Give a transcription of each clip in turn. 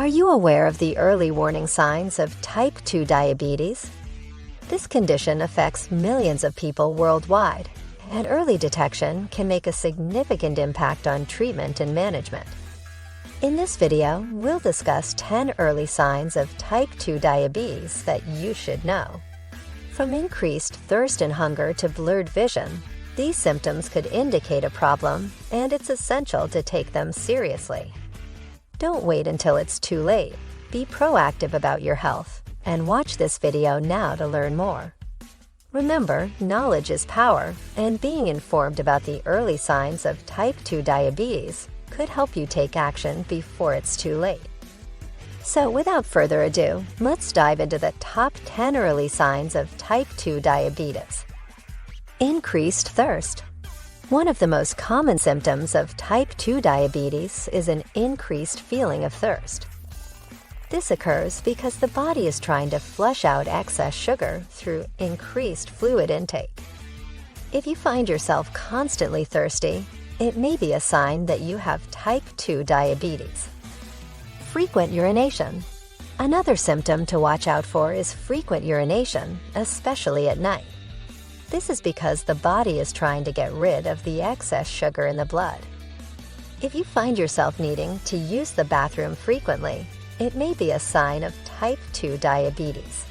Are you aware of the early warning signs of type 2 diabetes? This condition affects millions of people worldwide, and early detection can make a significant impact on treatment and management. In this video, we'll discuss 10 early signs of type 2 diabetes that you should know. From increased thirst and hunger to blurred vision, these symptoms could indicate a problem, and it's essential to take them seriously. Don't wait until it's too late. Be proactive about your health, and watch this video now to learn more. Remember, knowledge is power, and being informed about the early signs of type 2 diabetes could help you take action before it's too late. So without further ado, let's dive into the top 10 early signs of type 2 diabetes. Increased thirst. One of the most common symptoms of type 2 diabetes is an increased feeling of thirst. This occurs because the body is trying to flush out excess sugar through increased fluid intake. If you find yourself constantly thirsty, it may be a sign that you have type 2 diabetes. Frequent urination. Another symptom to watch out for is frequent urination, especially at night. This is because the body is trying to get rid of the excess sugar in the blood. If you find yourself needing to use the bathroom frequently, it may be a sign of type 2 diabetes.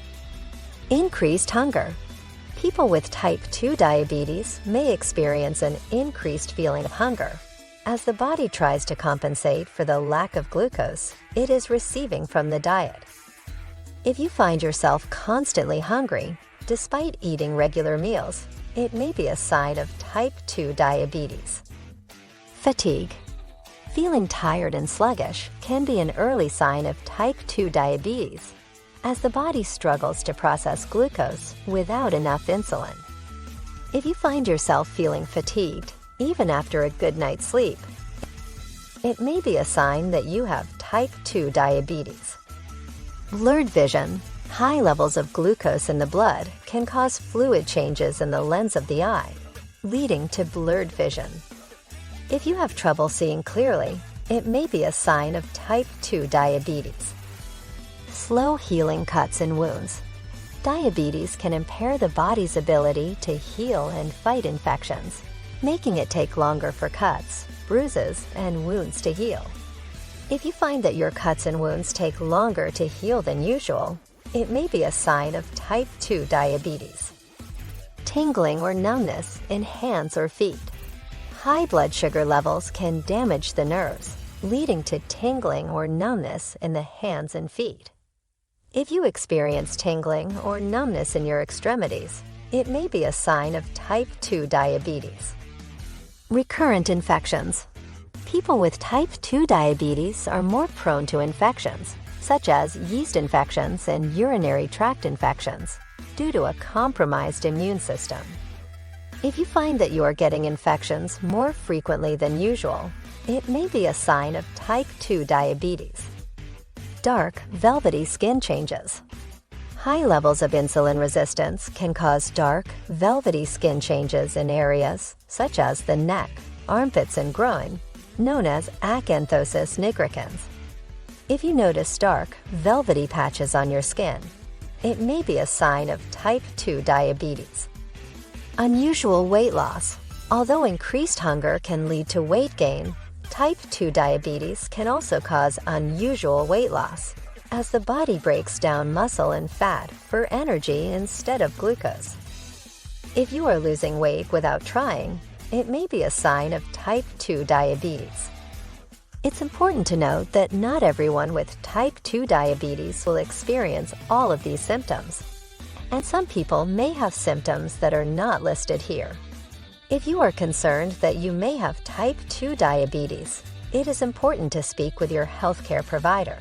Increased hunger. People with type 2 diabetes may experience an increased feeling of hunger, as the body tries to compensate for the lack of glucose it is receiving from the diet. If you find yourself constantly hungry, despite eating regular meals, it may be a sign of type 2 diabetes. Fatigue. Feeling tired and sluggish can be an early sign of type 2 diabetes, as the body struggles to process glucose without enough insulin. If you find yourself feeling fatigued, even after a good night's sleep, it may be a sign that you have type 2 diabetes. Blurred vision. High levels of glucose in the blood can cause fluid changes in the lens of the eye, leading to blurred vision. If you have trouble seeing clearly, it may be a sign of type 2 diabetes. Slow healing cuts and wounds. Diabetes can impair the body's ability to heal and fight infections, making it take longer for cuts, bruises, and wounds to heal. If you find that your cuts and wounds take longer to heal than usual, it may be a sign of type 2 diabetes. Tingling or numbness in hands or feet. High blood sugar levels can damage the nerves, leading to tingling or numbness in the hands and feet. If you experience tingling or numbness in your extremities, it may be a sign of type 2 diabetes. Recurrent infections. People with type 2 diabetes are more prone to infections, such as yeast infections and urinary tract infections, due to a compromised immune system. If you find that you are getting infections more frequently than usual, it may be a sign of type 2 diabetes. Dark, velvety skin changes. High levels of insulin resistance can cause dark, velvety skin changes in areas such as the neck, armpits, and groin, known as acanthosis nigricans. If you notice dark, velvety patches on your skin, it may be a sign of type 2 diabetes. Unusual weight loss. Although increased hunger can lead to weight gain, type 2 diabetes can also cause unusual weight loss, as the body breaks down muscle and fat for energy instead of glucose. If you are losing weight without trying, it may be a sign of type 2 diabetes. It's important to note that not everyone with type 2 diabetes will experience all of these symptoms, and some people may have symptoms that are not listed here. If you are concerned that you may have type 2 diabetes, it is important to speak with your healthcare provider.